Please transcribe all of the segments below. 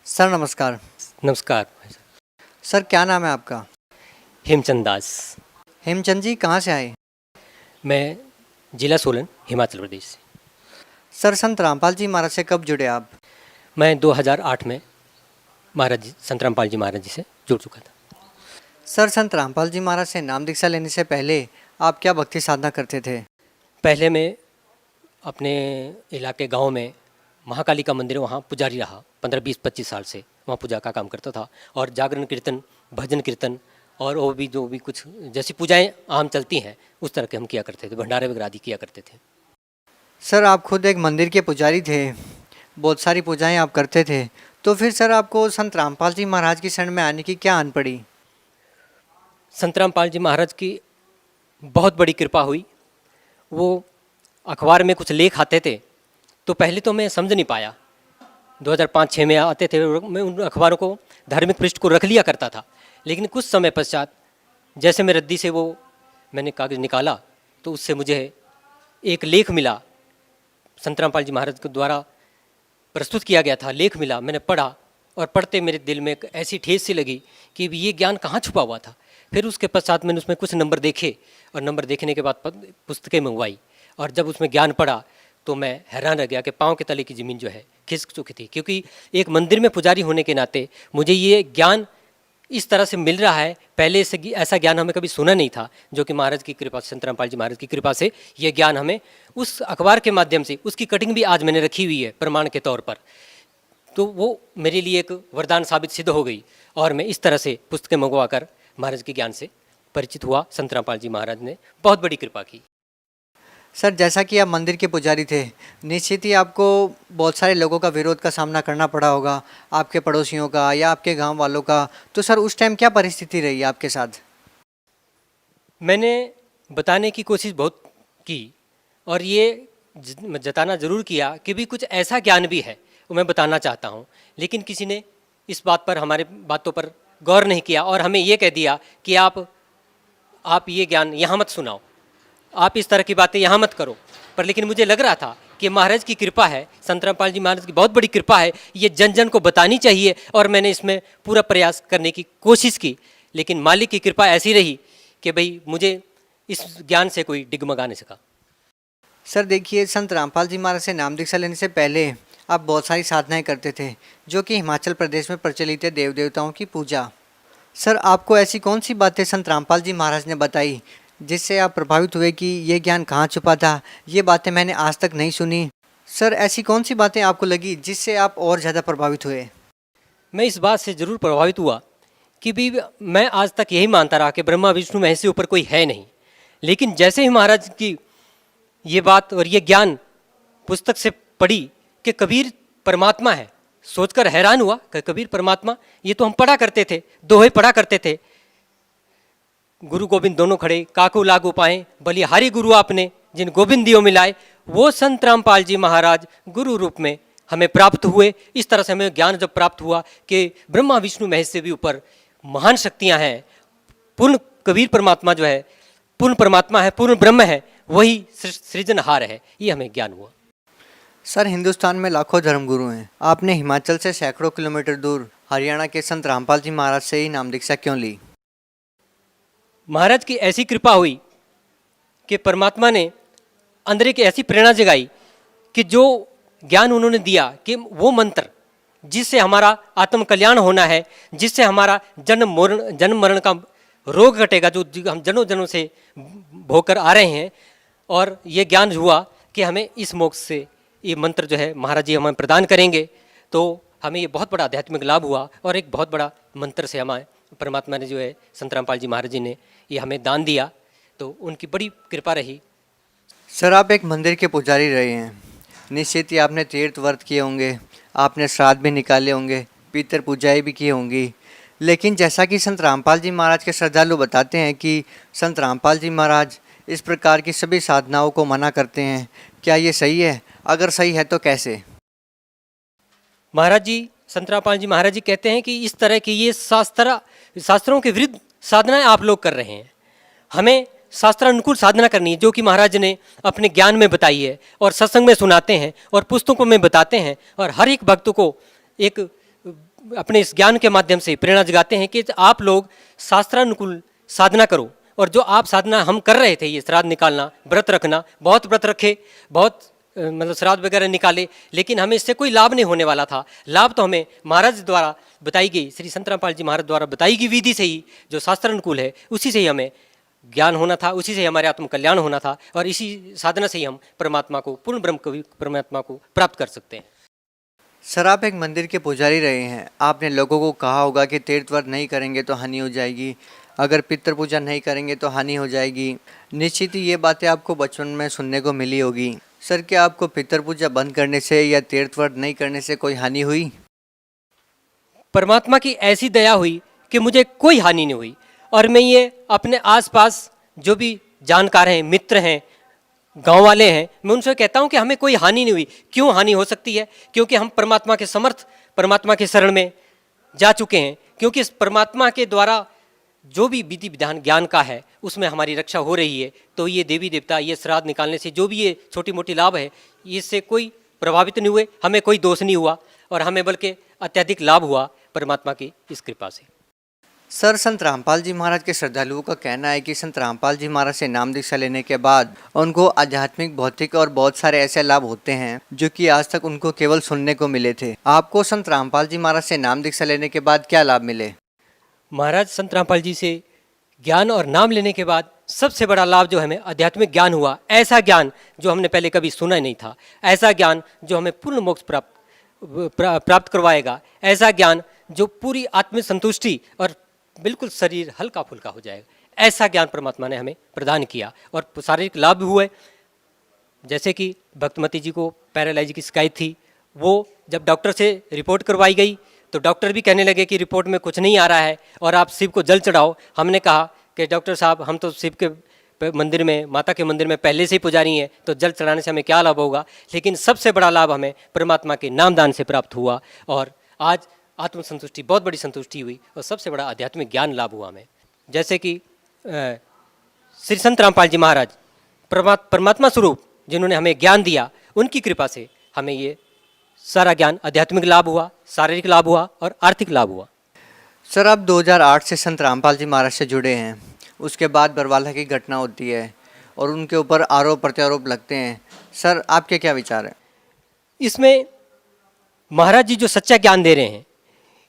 Sir नमस्कार। नमस्कार। Sir क्या नाम है आपका? हेमचंद दास। हेमचंद जी कहाँ से आए? मैं जिला सोलन, हिमाचल प्रदेश से। सर संत रामपाल जी महाराज से कब जुड़े आप? मैं 2008 में संत रामपाल जी महाराज जी से जुड़ चुका था। सर संत रामपाल जी महाराज से नाम दीक्षा लेने से पहले आप क्या भक्ति साधना करते थे? पहले मैं अपने इलाके गांव में महाकाली का मंदिर, वहाँ पुजारी रहा 15-20-25 साल से। वहाँ पूजा का काम करता था और जागरण कीर्तन, भजन कीर्तन और वो भी जो भी कुछ जैसी पूजाएं आम चलती हैं उस तरह के हम किया करते थे। भंडारे वगैरह आदि किया करते थे। सर आप खुद एक मंदिर के पुजारी थे, बहुत सारी पूजाएं आप करते थे, तो फिर सर आपको संत रामपाल जी महाराज की शरण में आने की क्या आन पड़ी? संत रामपाल जी महाराज की बहुत बड़ी कृपा हुई। वो अखबार में कुछ लेख आते थे तो पहले तो मैं समझ नहीं पाया। 2005-06 में आते थे, मैं उन अखबारों को धार्मिक पृष्ठ को रख लिया करता था। लेकिन कुछ समय पश्चात जैसे मैं रद्दी से मैंने कागज़ निकाला तो उससे मुझे एक लेख मिला, संत रामपाल जी महाराज के द्वारा प्रस्तुत किया गया था लेख मिला। मैंने पढ़ा और पढ़ते मेरे दिल में एक ऐसी ठेस सी लगी कि ये ज्ञान कहाँ छुपा हुआ था। फिर उसके पश्चात मैंने उसमें कुछ नंबर देखे और नंबर देखने के बाद पुस्तकें मंगवाई और जब उसमें ज्ञान पढ़ा तो मैं हैरान रह गया कि पाँव के तले की ज़मीन जो है खिसक चुकी थी। क्योंकि एक मंदिर में पुजारी होने के नाते मुझे ये ज्ञान इस तरह से मिल रहा है, पहले से ऐसा ज्ञान हमें कभी सुना नहीं था, जो कि महाराज की कृपा, संत रामपाल जी महाराज की कृपा से ये ज्ञान हमें उस अखबार के माध्यम से, उसकी कटिंग भी आज मैंने रखी हुई है प्रमाण के तौर पर, तो वो मेरे लिए एक वरदान साबित सिद्ध हो गई और मैं इस तरह से पुस्तकें मंगवा कर महाराज के ज्ञान से परिचित हुआ। संत रामपाल जी महाराज ने बहुत बड़ी कृपा की। सर जैसा कि आप मंदिर के पुजारी थे, निश्चित ही आपको बहुत सारे लोगों का विरोध का सामना करना पड़ा होगा, आपके पड़ोसियों का या आपके गांव वालों का। तो सर उस टाइम क्या परिस्थिति रही आपके साथ? मैंने बताने की कोशिश बहुत की और ये जताना ज़रूर किया कि भी कुछ ऐसा ज्ञान भी है वो मैं बताना चाहता हूँ, लेकिन किसी ने इस बात पर, हमारे बातों पर गौर नहीं किया और हमें ये कह दिया कि आप ये ज्ञान यहाँ मत सुनाओ, आप इस तरह की बातें यहाँ मत करो। पर लेकिन मुझे लग रहा था कि महाराज की कृपा है, संत रामपाल जी महाराज की बहुत बड़ी कृपा है, ये जन जन को बतानी चाहिए और मैंने इसमें पूरा प्रयास करने की कोशिश की। लेकिन मालिक की कृपा ऐसी रही कि भाई मुझे इस ज्ञान से कोई डिगमगा नहीं सका। सर देखिए, संत रामपाल जी महाराज से नाम दीक्षा लेने से पहले आप बहुत सारी साधनाएं करते थे, जो कि हिमाचल प्रदेश में प्रचलित है, देव देवताओं की पूजा। सर आपको ऐसी कौन सी बातें संत रामपाल जी महाराज ने बताई जिससे आप प्रभावित हुए कि ये ज्ञान कहाँ छुपा था, ये बातें मैंने आज तक नहीं सुनी? सर ऐसी कौन सी बातें आपको लगी जिससे आप और ज़्यादा प्रभावित हुए? मैं इस बात से ज़रूर प्रभावित हुआ कि भी मैं आज तक यही मानता रहा कि ब्रह्मा विष्णु महेश से ऊपर कोई है नहीं। लेकिन जैसे ही महाराज की ये बात और ये ज्ञान पुस्तक से पढ़ी कि कबीर परमात्मा है, सोचकर हैरान हुआ कि कबीर परमात्मा, ये तो हम पढ़ा करते थे, दोहे पढ़ा करते थे, गुरु गोविंद दोनों खड़े, काको लागू पाए, बलिहारी गुरु आपने जिन गोविंद दियो मिलाए। वो संत रामपाल जी महाराज गुरु रूप में हमें प्राप्त हुए। इस तरह से हमें ज्ञान जब प्राप्त हुआ कि ब्रह्मा विष्णु महेश से भी ऊपर महान शक्तियां हैं, पूर्ण कबीर परमात्मा जो है पूर्ण परमात्मा है, पूर्ण ब्रह्म है, वही सृजनहार है, ये हमें ज्ञान हुआ। सर हिंदुस्तान में लाखों धर्मगुरु हैं, आपने हिमाचल से सैकड़ों किलोमीटर दूर हरियाणा के संत रामपाल जी महाराज से ही नाम दीक्षा क्यों ली? महाराज की ऐसी कृपा हुई कि परमात्मा ने अंदर एक ऐसी प्रेरणा जगाई कि जो ज्ञान उन्होंने दिया कि वो मंत्र जिससे हमारा आत्म कल्याण होना है, जिससे हमारा जन्म मरण का रोग घटेगा, जो हम जनों जनों से भोगकर आ रहे हैं, और ये ज्ञान हुआ कि हमें इस मोक्ष से ये मंत्र जो है महाराज जी हमें प्रदान करेंगे। तो हमें ये बहुत बड़ा आध्यात्मिक लाभ हुआ और एक बहुत बड़ा मंत्र से हमें परमात्मा ने जो है संत रामपाल जी महाराज जी ने ये हमें दान दिया, तो उनकी बड़ी कृपा रही। सर आप एक मंदिर के पुजारी रहे हैं, निश्चित ही आपने तीर्थ व्रत किए होंगे, आपने श्राद्ध भी निकाले होंगे, पितृ पूजाएं भी की होंगी। लेकिन जैसा कि संत रामपाल जी महाराज के श्रद्धालु बताते हैं कि संत रामपाल जी महाराज इस प्रकार की सभी साधनाओं को मना करते हैं, क्या ये सही है? अगर सही है तो कैसे? महाराज जी, संत रामपाल जी महाराज जी कहते हैं कि इस तरह की ये शास्त्रों के विरुद्ध साधनाएं आप लोग कर रहे हैं। हमें शास्त्रानुकूल साधना करनी है, जो कि महाराज ने अपने ज्ञान में बताई है और सत्संग में सुनाते हैं और पुस्तकों में बताते हैं, और हर एक भक्त को एक अपने इस ज्ञान के माध्यम से प्रेरणा जगाते हैं कि आप लोग शास्त्रानुकूल साधना करो। और जो आप साधना हम कर रहे थे, ये श्राद्ध निकालना, व्रत रखना, बहुत व्रत रखे, बहुत मतलब श्राद्ध वगैरह निकाले, लेकिन हमें इससे कोई लाभ नहीं होने वाला था। लाभ तो हमें महाराज द्वारा बताई गई, श्री संत रामपाल जी महाराज द्वारा बताई गई विधि से ही, जो शास्त्र अनुकूल है, उसी से ही हमें ज्ञान होना था, उसी से हमारे आत्म कल्याण होना था, और इसी साधना से ही हम परमात्मा को, पूर्ण ब्रह्म को, परमात्मा को प्राप्त कर सकते हैं। सर, आप एक मंदिर के पुजारी रहे हैं, आपने लोगों को कहा होगा कि तीर्थ व्रत नहीं करेंगे तो हानि हो जाएगी, अगर पितृ पूजा नहीं करेंगे तो हानि हो जाएगी। निश्चित ही ये बातें आपको बचपन में सुनने को मिली होगी। सर, क्या आपको पितृ पूजा बंद करने से या तीर्थ व्रत नहीं करने से कोई हानि हुई? परमात्मा की ऐसी दया हुई कि मुझे कोई हानि नहीं हुई, और मैं ये अपने आसपास जो भी जानकार हैं, मित्र हैं, गांव वाले हैं, मैं उनसे कहता हूं कि हमें कोई हानि नहीं हुई। क्यों हानि हो सकती है? क्योंकि हम परमात्मा के समर्थ, परमात्मा के शरण में जा चुके हैं। क्योंकि इस परमात्मा के द्वारा जो भी विधि विधान ज्ञान का है, उसमें हमारी रक्षा हो रही है। तो ये देवी देवता, ये श्राद्ध निकालने से जो भी ये छोटी मोटी लाभ है, इससे कोई प्रभावित नहीं हुए, हमें कोई दोष नहीं हुआ, और हमें बल्कि अत्यधिक लाभ हुआ परमात्मा की इस कृपा से। सर, संत रामपाल जी महाराज के श्रद्धालुओं का कहना है कि संत रामपाल जी महाराज से नाम दीक्षा लेने के बाद उनको आध्यात्मिक, भौतिक और बहुत सारे ऐसे लाभ होते हैं जो कि आज तक उनको केवल सुनने को मिले थे। आपको संत रामपाल जी महाराज से नाम दीक्षा लेने के बाद क्या लाभ मिले? महाराज संत रामपाल जी से ज्ञान और नाम लेने के बाद सबसे बड़ा लाभ जो हमें आध्यात्मिक ज्ञान हुआ, ऐसा ज्ञान जो हमने पहले कभी सुना नहीं था, ऐसा ज्ञान जो हमें पूर्ण मोक्ष प्राप्त करवाएगा, ऐसा ज्ञान जो पूरी आत्म संतुष्टि और बिल्कुल शरीर हल्का फुल्का हो जाएगा, ऐसा ज्ञान परमात्मा ने हमें प्रदान किया। और शारीरिक लाभ भी हुए, जैसे कि भक्तमती जी को पैरालाइज की शिकायत थी, वो जब डॉक्टर से रिपोर्ट करवाई गई तो डॉक्टर भी कहने लगे कि रिपोर्ट में कुछ नहीं आ रहा है और आप शिव को जल चढ़ाओ। हमने कहा कि डॉक्टर साहब, हम तो शिव के मंदिर में, माता के मंदिर में पहले से ही पुजारी हैं, तो जल चढ़ाने से हमें क्या लाभ होगा? लेकिन सबसे बड़ा लाभ हमें परमात्मा के नामदान से प्राप्त हुआ, और आज आत्मसंतुष्टि, बहुत बड़ी संतुष्टि हुई, और सबसे बड़ा आध्यात्मिक ज्ञान लाभ हुआ हमें। जैसे कि श्री संत रामपाल जी महाराज परमात्मा स्वरूप जिन्होंने हमें ज्ञान दिया, उनकी कृपा से हमें ये सारा ज्ञान, आध्यात्मिक लाभ हुआ, शारीरिक लाभ हुआ और आर्थिक लाभ हुआ। सर, आप 2008 से संत रामपाल जी महाराज से जुड़े हैं, उसके बाद बरवाला की घटना होती है और उनके ऊपर आरोप प्रत्यारोप लगते हैं। सर, आपके क्या विचार हैं? इसमें महाराज जी जो सच्चा ज्ञान दे रहे हैं,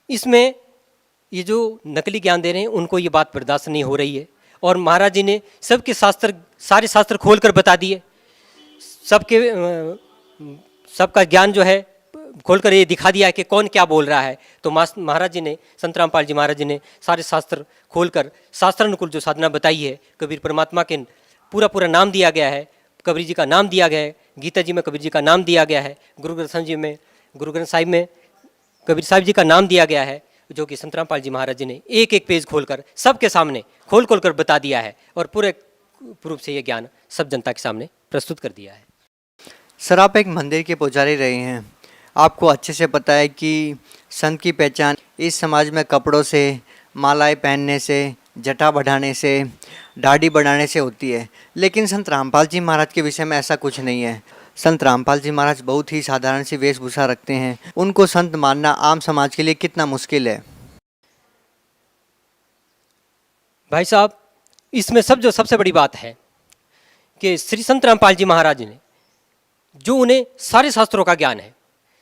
इसमें ये जो नकली ज्ञान दे रहे हैं, उनको ये बात बर्दाश्त नहीं हो रही है। और महाराज जी ने सबके शास्त्र, सारे शास्त्र खोल कर बता दिए, सबका ज्ञान जो है खोलकर ये दिखा दिया है कि कौन क्या बोल रहा है। तो महाराज जी ने, संत रामपाल जी महाराज जी ने सारे शास्त्र खोलकर शास्त्रानुकूल जो साधना बताई है, कबीर परमात्मा के पूरा नाम दिया गया है, कबीर जी का नाम दिया गया है, गीता जी में कबीर जी का नाम दिया गया है, गुरु ग्रंथ साहिब में कबीर साहिब जी का नाम दिया गया है, जो कि संत रामपाल जी महाराज जी ने एक एक पेज खोलकर सबके सामने खोल कर बता दिया है, और पूरे रूप से ये ज्ञान सब जनता के सामने प्रस्तुत कर दिया है। सर, आप एक मंदिर के पुजारी रहे हैं, आपको अच्छे से पता है कि संत की पहचान इस समाज में कपड़ों से, मालाएं पहनने से, जटा बढ़ाने से, दाढ़ी बढ़ाने से होती है। लेकिन संत रामपाल जी महाराज के विषय में ऐसा कुछ नहीं है। संत रामपाल जी महाराज बहुत ही साधारण सी वेशभूषा रखते हैं। उनको संत मानना आम समाज के लिए कितना मुश्किल है? भाई साहब, इसमें सबसे बड़ी बात है कि श्री संत रामपाल जी महाराज ने, जो उन्हें सारे शास्त्रों का ज्ञान है,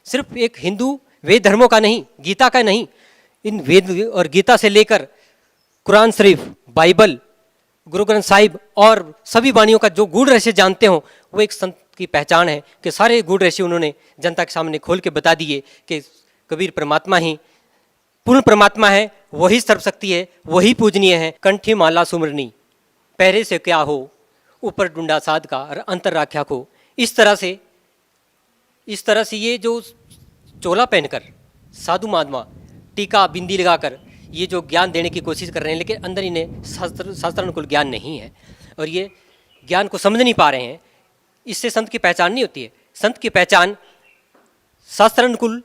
सिर्फ एक हिंदू वेद धर्मों का नहीं, गीता का नहीं, इन वेद और गीता से लेकर कुरान शरीफ, बाइबल, गुरु ग्रंथ साहिब और सभी वाणियों का जो गूढ़ रहस्य जानते हो, वो एक संत की पहचान है कि सारे गूढ़ रहस्य उन्होंने जनता के सामने खोल के बता दिए कि कबीर परमात्मा ही पूर्ण परमात्मा है, वही सर्वशक्ति है, वही पूजनीय है। कंठी माला सुमरनी, पहरे से क्या हो, ऊपर डुंडा साध का और अंतर राख्या को। इस तरह से ये जो चोला पहनकर, साधु महात्मा टीका बिंदी लगाकर ये जो ज्ञान देने की कोशिश कर रहे हैं, लेकिन अंदर इन्हें शास्त्रानुकूल ज्ञान नहीं है और ये ज्ञान को समझ नहीं पा रहे हैं। इससे संत की पहचान नहीं होती है। संत की पहचान शास्त्रानुकूल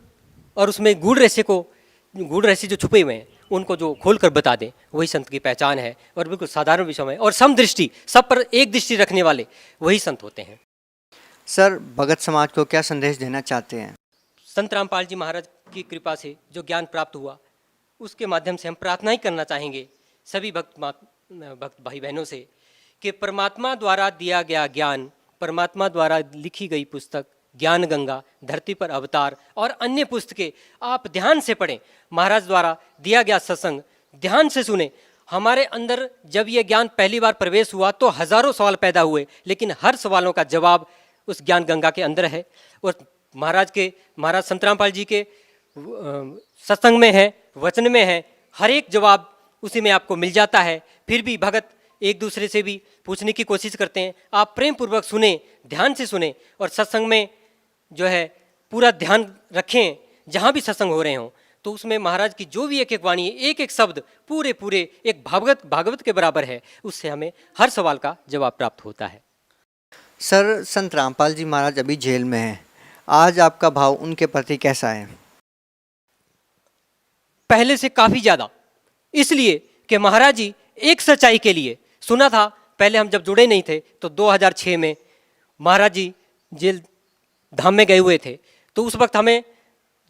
और उसमें गूढ़ रहस्य जो छुपे हुए हैं उनको जो खोल कर बता दें, वही संत की पहचान है। और बिल्कुल साधारण विषयों में और समदृष्टि, सब पर एक दृष्टि रखने वाले वही संत होते हैं। सर, भगत समाज को क्या संदेश देना चाहते हैं? संत रामपाल जी महाराज की कृपा से जो ज्ञान प्राप्त हुआ उसके माध्यम से हम प्रार्थना ही करना चाहेंगे सभी भक्त भाई बहनों से कि परमात्मा द्वारा दिया गया ज्ञान, परमात्मा द्वारा लिखी गई पुस्तक ज्ञान गंगा, धरती पर अवतार और अन्य पुस्तकें आप ध्यान से पढ़ें। महाराज द्वारा दिया गया सत्संग ध्यान से सुने। हमारे अंदर जब ये ज्ञान पहली बार प्रवेश हुआ तो हजारों सवाल पैदा हुए, लेकिन हर सवालों का जवाब उस ज्ञान गंगा के अंदर है और महाराज संत रामपाल जी के सत्संग में है, वचन में है, हर एक जवाब उसी में आपको मिल जाता है। फिर भी भगत एक दूसरे से भी पूछने की कोशिश करते हैं। आप प्रेम पूर्वक सुने, ध्यान से सुने और सत्संग में जो है पूरा ध्यान रखें। जहाँ भी सत्संग हो रहे हों तो उसमें महाराज की जो भी एक एक वाणी, एक एक शब्द पूरे एक भागवत के बराबर है। उससे हमें हर सवाल का जवाब प्राप्त होता है। सर, संत रामपाल जी महाराज अभी जेल में हैं। आज आपका भाव उनके प्रति कैसा है? पहले से काफ़ी ज़्यादा, इसलिए कि महाराज जी एक सच्चाई के लिए सुना था। पहले हम जब जुड़े नहीं थे तो 2006 में महाराज जी जेल धाम में गए हुए थे, तो उस वक्त हमें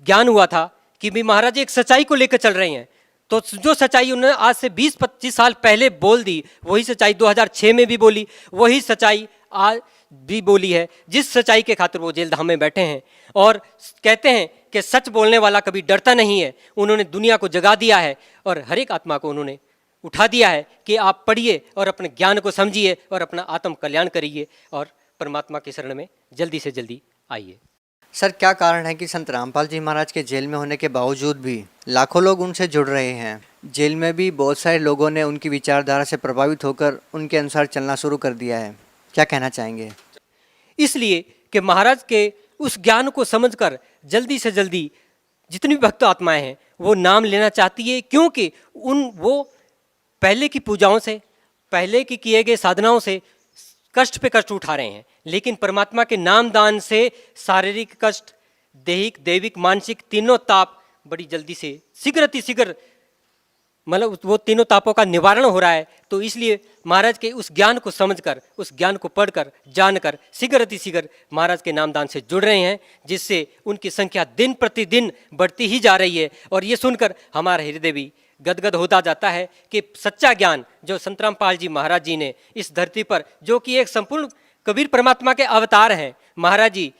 ज्ञान हुआ था कि भी महाराज जी एक सच्चाई को लेकर चल रहे हैं। तो जो सच्चाई उन्होंने आज से 20-25 साल पहले बोल दी, वही सच्चाई 2006 में भी बोली, वही सच्चाई आज भी बोली है, जिस सच्चाई के खातिर वो जेल धाम में बैठे हैं। और कहते हैं कि सच बोलने वाला कभी डरता नहीं है। उन्होंने दुनिया को जगा दिया है और हर एक आत्मा को उन्होंने उठा दिया है कि आप पढ़िए और अपने ज्ञान को समझिए और अपना आत्म कल्याण करिए और परमात्मा के शरण में जल्दी से जल्दी आइए। सर, क्या कारण है कि संत रामपाल जी महाराज के जेल में होने के बावजूद भी लाखों लोग उनसे जुड़ रहे हैं? जेल में भी बहुत सारे लोगों ने उनकी विचारधारा से प्रभावित होकर उनके अनुसार चलना शुरू कर दिया है। क्या कहना चाहेंगे? इसलिए कि महाराज के उस ज्ञान को समझकर जल्दी से जल्दी जितनी भी भक्त आत्माएं हैं वो नाम लेना चाहती है, क्योंकि वो पहले की पूजाओं से, पहले की किए गए साधनाओं से कष्ट पे कष्ट उठा रहे हैं, लेकिन परमात्मा के नाम दान से शारीरिक कष्ट, दैहिक, दैविक, मानसिक तीनों ताप बड़ी जल्दी से शीघ्र मतलब वो तीनों तापों का निवारण हो रहा है। तो इसलिए महाराज के उस ज्ञान को समझकर, उस ज्ञान को पढ़कर, जानकर शीघ्र महाराज के नामदान से जुड़ रहे हैं, जिससे उनकी संख्या दिन प्रतिदिन बढ़ती ही जा रही है। और ये सुनकर हमारा हृदय भी गदगद होता जाता है कि सच्चा ज्ञान जो संत रामपाल जी महाराज जी ने इस धरती पर, जो कि एक संपूर्ण कबीर परमात्मा के अवतार हैं, महाराज जी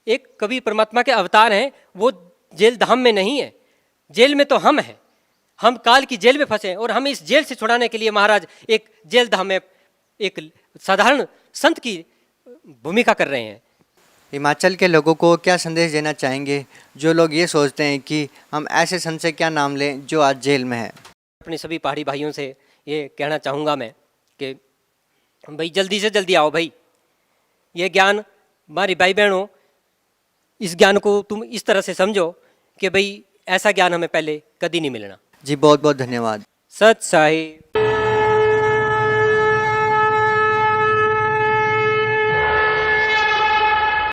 एक कबीर परमात्मा के अवतार हैं, वो जेल धाम में नहीं है। जेल में तो हम हैं, हम काल की जेल में फंसे हैं और हमें इस जेल से छुड़ाने के लिए महाराज एक जेल धाम में एक साधारण संत की भूमिका कर रहे हैं। हिमाचल के लोगों को क्या संदेश देना चाहेंगे जो लोग ये सोचते हैं कि हम ऐसे संत से क्या नाम लें जो आज जेल में है? अपने सभी पहाड़ी भाइयों से ये कहना चाहूँगा मैं कि भाई जल्दी से जल्दी आओ भाई। ये ज्ञान हमारी भाई बहनों, इस ज्ञान को तुम इस तरह से समझो कि भाई ऐसा ज्ञान हमें पहले कभी नहीं मिलना। जी, बहुत बहुत धन्यवाद। सत साहिब।